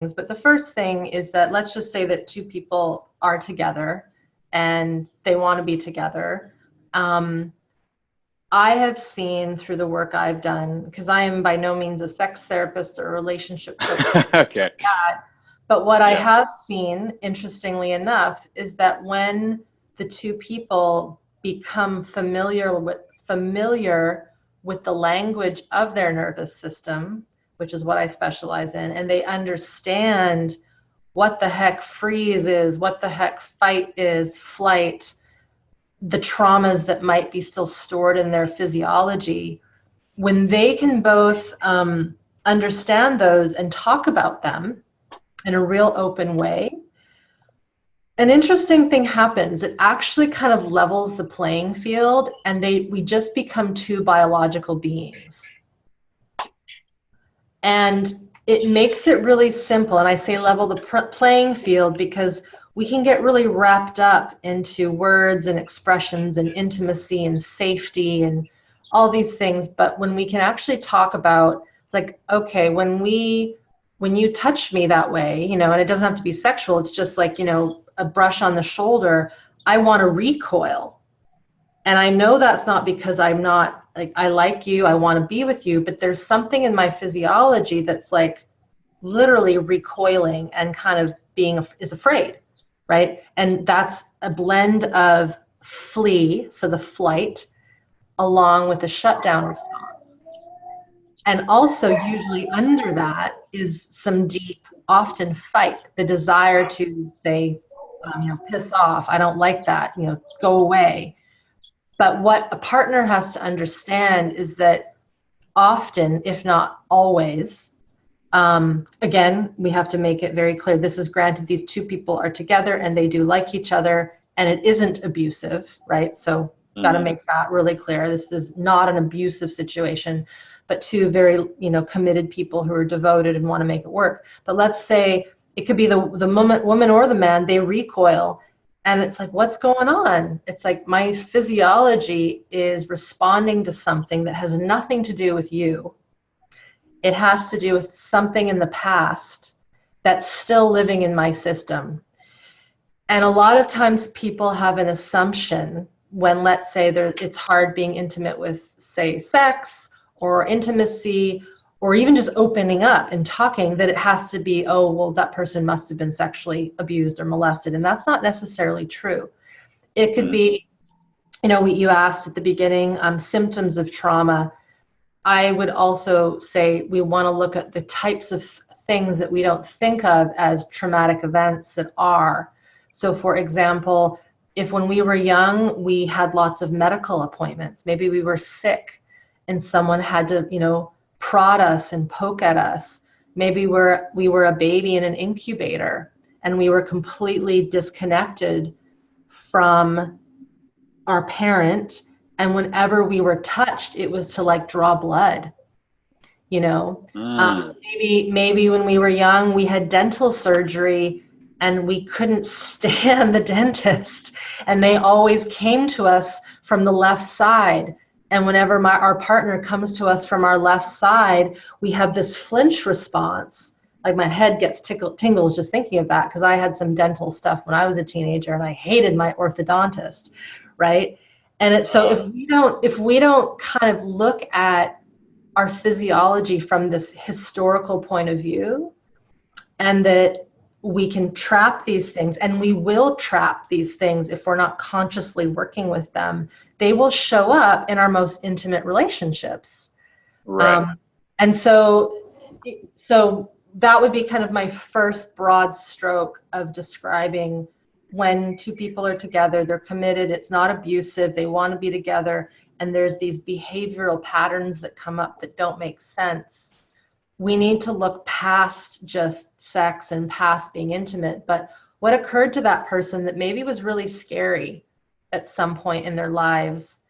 But the first thing is that let's just say that two people are together and they want to be together. Um, I have seen through the work I've done, because I am by no means a sex therapist or a relationship coach, Okay. but what I Yeah. have seen, interestingly enough, is that when the two people become familiar with the language of their nervous system, which is what I specialize in, and they understand what the heck freeze is, what the heck fight is, flight, the traumas that might be still stored in their physiology, when they can both understand those and talk about them in a real open way, an interesting thing happens. It actually kind of levels the playing field, and we just become two biological beings. And it makes it really simple. And I say level the playing field because we can get really wrapped up into words and expressions and intimacy and safety and all these things. But when we can actually talk about, it's like, okay, when you touch me that way, and it doesn't have to be sexual, it's just like, a brush on the shoulder, I want to recoil. And I know that's not because I'm not like, I like you, I want to be with you, but there's something in my physiology that's like literally recoiling and kind of is afraid, right? And that's a blend of flee, so the flight, along with the shutdown response. And also, usually under that is some deep, often fight, the desire to say, piss off, I don't like that, go away. But what a partner has to understand is that often, if not always, again, we have to make it very clear. This is granted these two people are together and they do like each other and it isn't abusive, right? So got to Hmm. make that really clear. This is not an abusive situation, but two very, committed people who are devoted and want to make it work. But let's say it could be the woman or the man, they recoil. And it's like, what's going on? It's like my physiology is responding to something that has nothing to do with you. It has to do with something in the past that's still living in my system. And a lot of times people have an assumption when, let's say, it's hard being intimate with, say, sex or intimacy, or even just opening up and talking, that it has to be, oh, well, that person must have been sexually abused or molested. And that's not necessarily true. It could Hmm. be, you asked at the beginning, symptoms of trauma. I would also say we want to look at the types of things that we don't think of as traumatic events that are. So, for example, if when we were young, we had lots of medical appointments, maybe we were sick and someone had to, prod us and poke at us. Maybe we were a baby in an incubator and we were completely disconnected from our parent, and whenever we were touched it was to like draw blood, you know. Hmm. Maybe when we were young we had dental surgery and we couldn't stand the dentist and they always came to us from the left side, and whenever our partner comes to us from our left side we have this flinch response. Like my head gets tingles just thinking of that, because I had some dental stuff when I was a teenager and I hated my orthodontist, right? And it's so Uh, if we don't kind of look at our physiology from this historical point of view, and that we can trap these things, and we will trap these things if we're not consciously working with them, they will show up in our most intimate relationships. right. Um, and so that would be kind of my first broad stroke of describing when two people are together, they're committed, it's not abusive, they want to be together, and there's these behavioral patterns that come up that don't make sense. We need to look past just sex and past being intimate, but what occurred to that person that maybe was really scary at some point in their lives.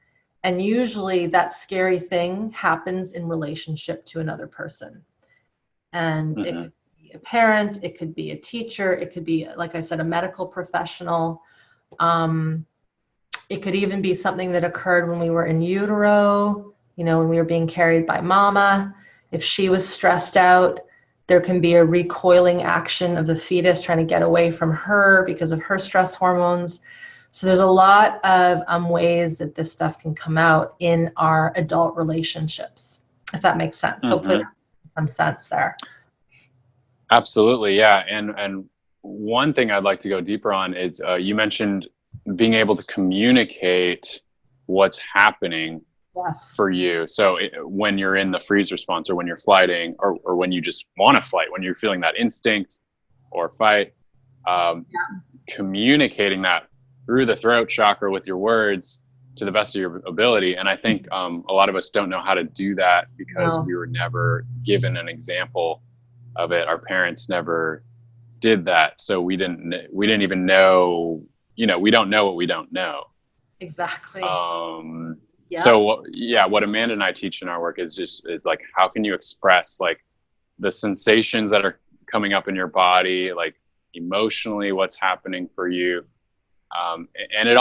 And usually that scary thing happens in relationship to another person. And it Hmm. could be a parent, it could be a teacher, it could be, like I said, a medical professional. Um, it could even be something that occurred when we were in utero, when we were being carried by mama. If she was stressed out, There can be a recoiling action of the fetus trying to get away from her because of her stress hormones. So there's a lot of ways that this stuff can come out in our adult relationships, if that makes sense. Hopefully that makes some sense there. Absolutely. Yeah. And one thing I'd like to go deeper on is you mentioned being able to communicate what's happening for you. So when you're in the freeze response, or when you're flighting, or when you just want to fight, when you're feeling that instinct or fight, communicating that through the throat chakra with your words to the best of your ability. And I think a lot of us don't know how to do that because we were never given an example of it. Our parents never did that. So we didn't even know, we don't know what we don't know. Exactly. So what Amanda and I teach in our work is like, how can you express like the sensations that are coming up in your body, like emotionally, what's happening for you. And it's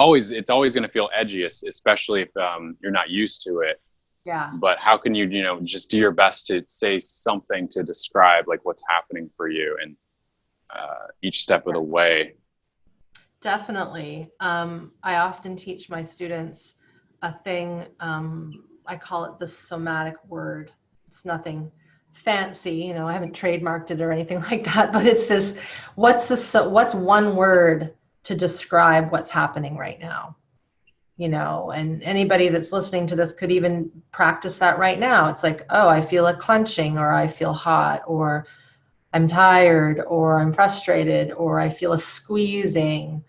always going to feel edgy, especially if you're not used to it. Yeah. But how can you, just do your best to say something to describe like what's happening for you and each step of the way? Definitely. I often teach my students a thing, I call it the somatic word. It's nothing fancy, I haven't trademarked it or anything like that, but it's this, what's one word to describe what's happening right now? And anybody that's listening to this could even practice that right now. It's like, oh, I feel a clenching, or I feel hot, or I'm tired, or I'm frustrated, or I feel a squeezing.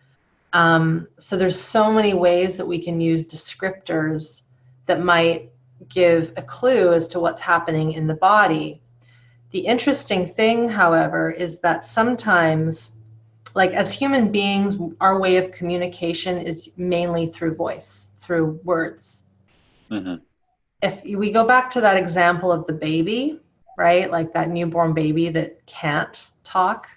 So there's so many ways that we can use descriptors that might give a clue as to what's happening in the body. The interesting thing, however, is that sometimes, like as human beings, our way of communication is mainly through voice, through words. Mm-hmm. If we go back to that example of the baby, right? Like that newborn baby that can't talk,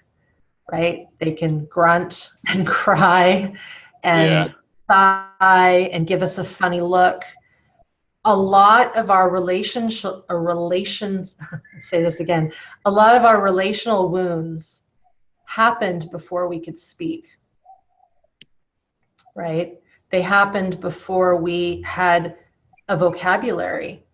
right? They can grunt and cry and sigh and give us a funny look. A lot of our say this again, a lot of our relational wounds happened before we could speak, right? They happened before we had a vocabulary.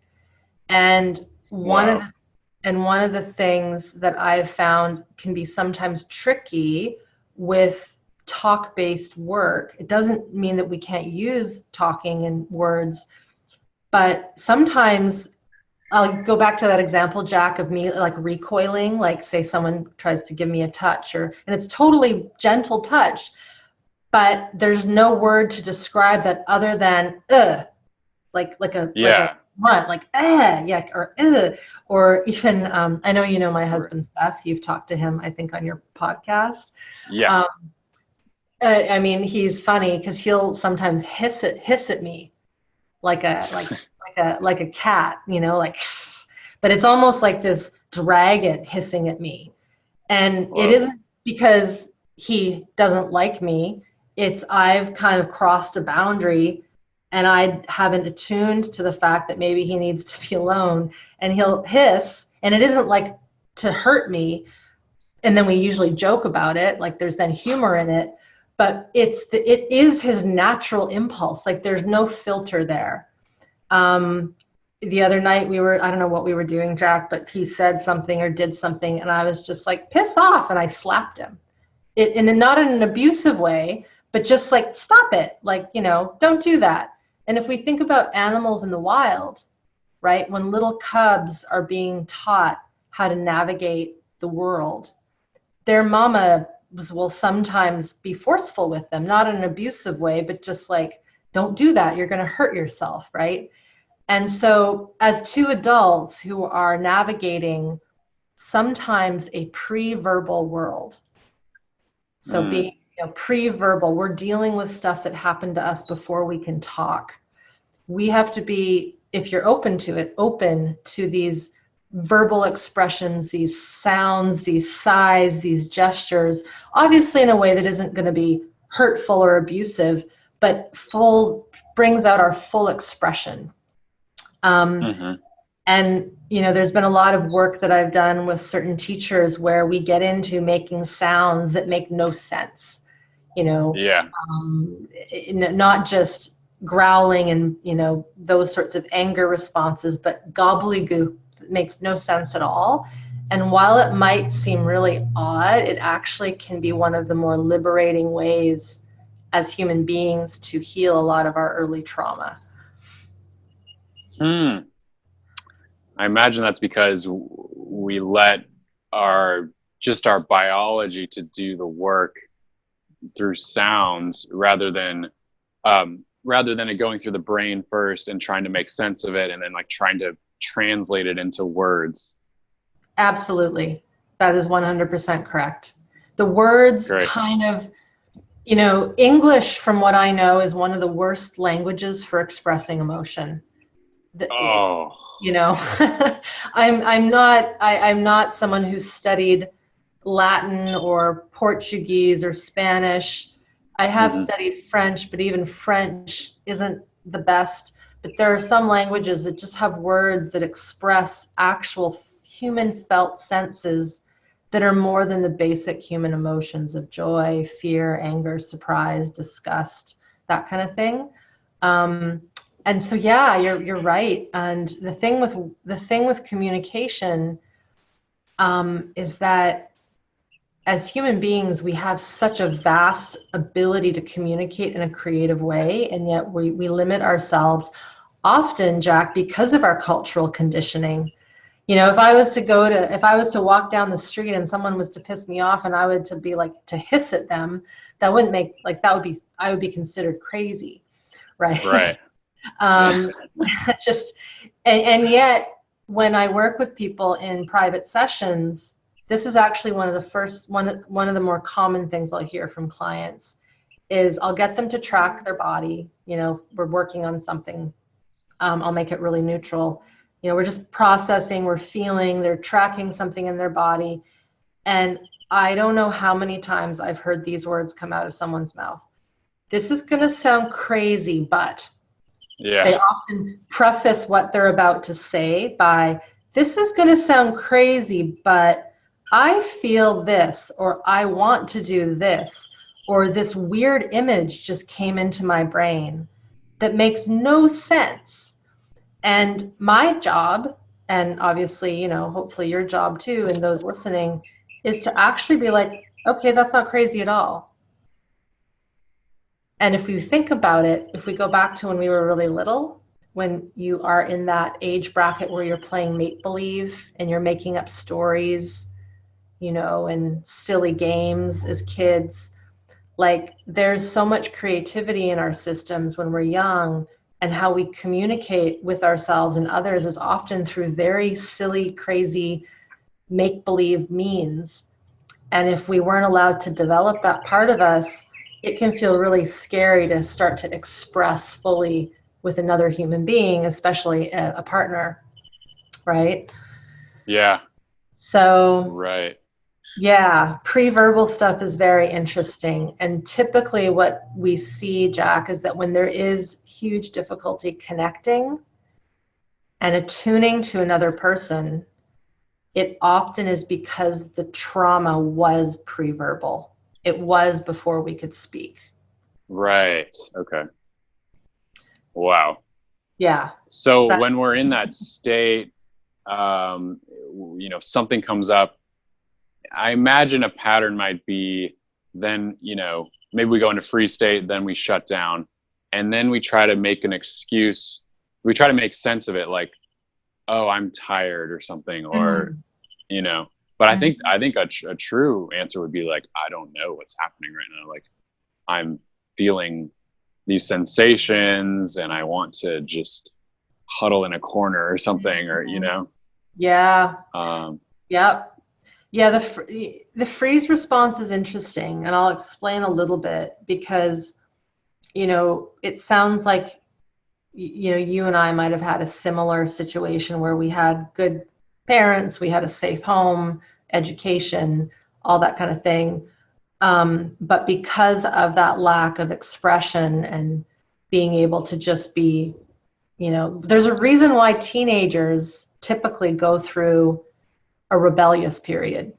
And one of the things that I've found can be sometimes tricky with talk-based work. It doesn't mean that we can't use talking and words, but sometimes I'll go back to that example, Jack, of me like recoiling, like say someone tries to give me a touch, and it's totally gentle touch, but there's no word to describe that other than like a grunt, like or even I know my husband Seth. You've talked to him, I think, on your podcast. Yeah. I mean, he's funny because he'll sometimes hiss at me like a cat, but it's almost like this dragon hissing at me. And it isn't because he doesn't like me. It's I've kind of crossed a boundary and I haven't attuned to the fact that maybe he needs to be alone, and he'll hiss, and it isn't like to hurt me. And then we usually joke about it. Like there's then humor in it, but it is his natural impulse. Like there's no filter there. The other night I don't know what we were doing, Jack, but he said something or did something, and I was just like, piss off, and I slapped him. Not in an abusive way, but just like, stop it. Like, don't do that. And if we think about animals in the wild, right, when little cubs are being taught how to navigate the world, their mama will sometimes be forceful with them, not in an abusive way, but just like, don't do that. You're going to hurt yourself, right? And so as two adults who are navigating sometimes a pre-verbal world, so being pre-verbal, we're dealing with stuff that happened to us before we can talk. We have to be, if you're open to it, open to these verbal expressions, these sounds, these sighs, these gestures, obviously in a way that isn't going to be hurtful or abusive, but brings out our full expression. And And, you know, there's been a lot of work that I've done with certain teachers where we get into making sounds that make no sense, you know, Yeah. Not just growling and, you know, those sorts of anger responses, but gobbledygook that makes no sense at all. And while it might seem really odd, it actually can be one of the more liberating ways as human beings to heal a lot of our early trauma. I imagine that's because we let our biology to do the work through sounds rather than it going through the brain first and trying to make sense of it and then like trying to translate it into words. Absolutely. That is 100% correct. The words Great. kind of, you know, English, from what I know, is one of the worst languages for expressing emotion. Oh. You know, I'm not someone who's studied Latin or Portuguese or Spanish. I have studied French, but even French isn't the best. But there are some languages that just have words that express actual human felt senses that are more than the basic human emotions of joy, fear, anger, surprise, disgust, that kind of thing. And so, yeah, you're right. And the thing with communication is that as human beings, we have such a vast ability to communicate in a creative way, and yet we limit ourselves often, Jack, because of our cultural conditioning. You know, if I was to walk down the street and someone was to piss me off and I would to hiss at them, I would be considered crazy, right? Right. Just, and yet when I work with people in private sessions, this is actually one of the more common things I'll hear from clients is I'll get them to track their body. You know, we're working on something. I'll make it really neutral. You know, we're just processing, we're feeling, they're tracking something in their body. And I don't know how many times I've heard these words come out of someone's mouth. This is going to sound crazy, but they often preface what they're about to say by, this is going to sound crazy, but I feel this, or I want to do this, or this weird image just came into my brain that makes no sense. And my job, and obviously, you know, hopefully your job too, and those listening, is to actually be like, okay, that's not crazy at all. And if you think about it, if we go back to when we were really little, when you are in that age bracket where you're playing make-believe and you're making up stories, you know, and silly games as kids, like there's so much creativity in our systems when we're young, and how we communicate with ourselves and others is often through very silly, crazy make-believe means. And if we weren't allowed to develop that part of us, it can feel really scary to start to express fully with another human being, especially a partner, right? Yeah. So, right. Yeah, pre-verbal stuff is very interesting. And typically what we see, Jack, is that when there is huge difficulty connecting and attuning to another person, it often is because the trauma was pre-verbal. It was before we could speak. Right. Okay. Wow. Yeah. So when we're in that state, you know, something comes up. I imagine a pattern might be then, you know, maybe we go into freeze state, then we shut down, and then we try to make an excuse. We try to make sense of it, like, oh, I'm tired or something, or, you know. But I think a true answer would be like, I don't know what's happening right now. Like, I'm feeling these sensations, and I want to just huddle in a corner or something, or you know. Yeah. Yep. Yeah, the freeze response is interesting, and I'll explain a little bit because, you know, it sounds like, you know, you and I might have had a similar situation where we had good parents, we had a safe home, education, all that kind of thing. But because of that lack of expression and being able to just be, you know, there's a reason why teenagers typically go through a rebellious period.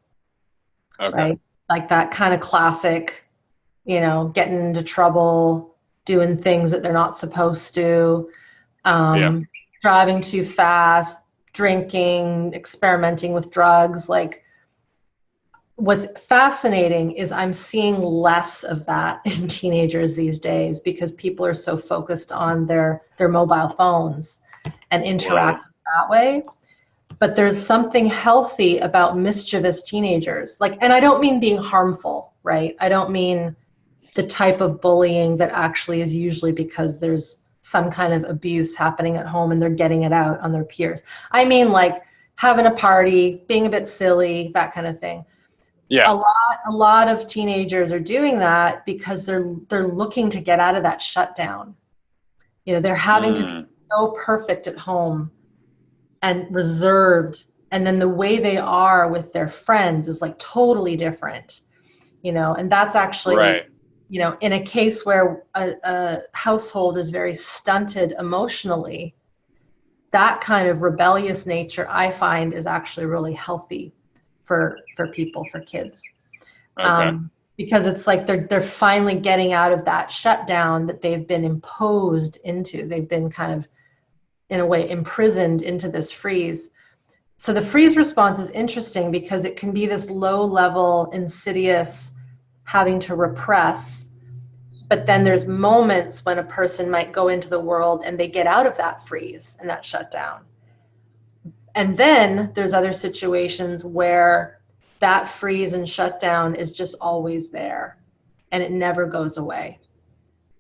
Okay. Right? Like that kind of classic, getting into trouble, doing things that they're not supposed to, driving too fast, drinking, experimenting with drugs. Like, what's fascinating is I'm seeing less of that in teenagers these days because people are so focused on their mobile phones and interact that way. But there's something healthy about mischievous teenagers. Like, and I don't mean being harmful, right? I don't mean the type of bullying that actually is usually because there's some kind of abuse happening at home and they're getting it out on their peers. I mean, like having a party, being a bit silly, that kind of thing. Yeah. A lot of teenagers are doing that because they're looking to get out of that shutdown. They're having to be so perfect at home and reserved, and then the way they are with their friends is like totally different, and that's actually right. In a case where a household is very stunted emotionally, that kind of rebellious nature I find is actually really healthy for people, for kids. Okay. Because it's like they're finally getting out of that shutdown that they've been imposed into. They've been kind of, in a way, imprisoned into this freeze. So the freeze response is interesting because it can be this low level, insidious, having to repress. But then there's moments when a person might go into the world and they get out of that freeze and that shutdown. And then there's other situations where that freeze and shutdown is just always there and it never goes away.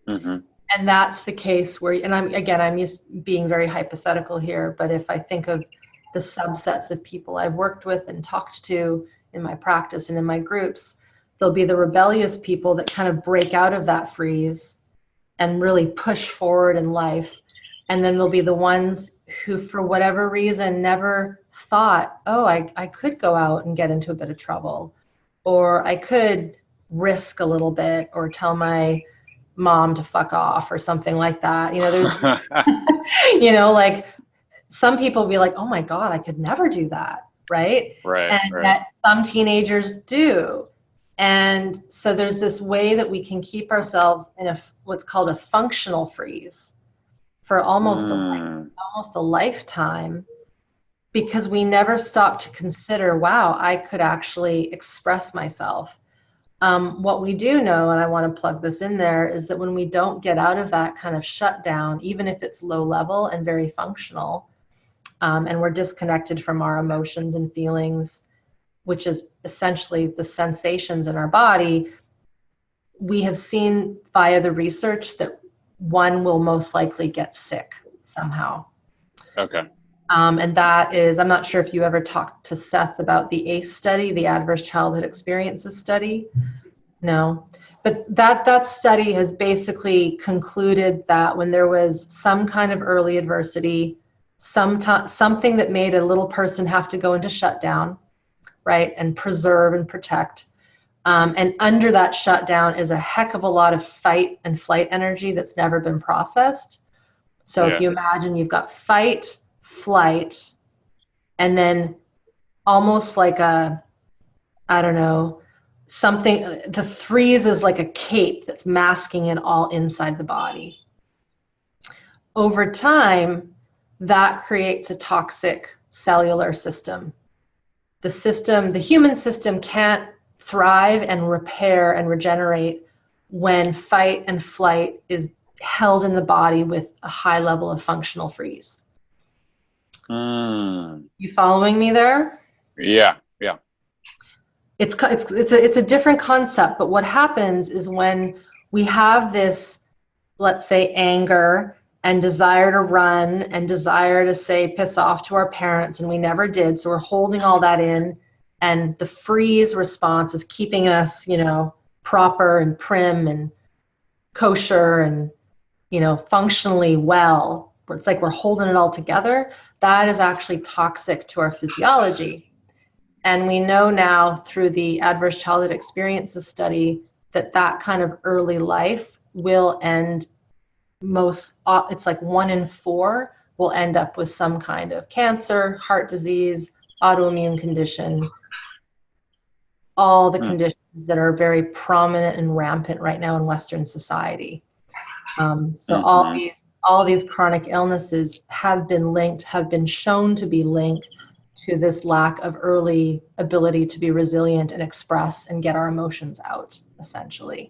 Mm-hmm. And that's the case where, and I'm just being very hypothetical here, but if I think of the subsets of people I've worked with and talked to in my practice and in my groups, there'll be the rebellious people that kind of break out of that freeze and really push forward in life. And then there'll be the ones who, for whatever reason, never thought, oh, I could go out and get into a bit of trouble, or I could risk a little bit, or tell my mom to fuck off or something like that. There's, like some people be like, oh my God, I could never do that. Right. And that some teenagers do. And so there's this way that we can keep ourselves in what's called a functional freeze for almost a lifetime, because we never stop to consider, wow, I could actually express myself. What we do know, and I want to plug this in there, is that when we don't get out of that kind of shutdown, even if it's low level and very functional, and we're disconnected from our emotions and feelings, which is essentially the sensations in our body, we have seen via the research that one will most likely get sick somehow. Okay. And that is, I'm not sure if you ever talked to Seth about the ACE study, the Adverse Childhood Experiences study. No. But that study has basically concluded that when there was some kind of early adversity, something that made a little person have to go into shutdown, right, and preserve and protect. And under that shutdown is a heck of a lot of fight and flight energy that's never been processed. So if you imagine you've got fight, flight, and then almost like a, I don't know, something, the freeze is like a cape that's masking it all inside the body. Over time, that creates a toxic cellular system. The human system can't thrive and repair and regenerate when fight and flight is held in the body with a high level of functional freeze. You following me there? Yeah. It's a different concept, but what happens is when we have this, let's say, anger and desire to run and desire to say piss off to our parents, and we never did, so we're holding all that in, and the freeze response is keeping us, proper and prim and kosher and, functionally well. It's like we're holding it all together. That is actually toxic to our physiology. And we know now through the Adverse Childhood Experiences study that kind of early life will end it's like 1 in 4 will end up with some kind of cancer, heart disease, autoimmune condition, all the conditions that are very prominent and rampant right now in Western society. So all these chronic illnesses have been shown to be linked to this lack of early ability to be resilient and express and get our emotions out, essentially.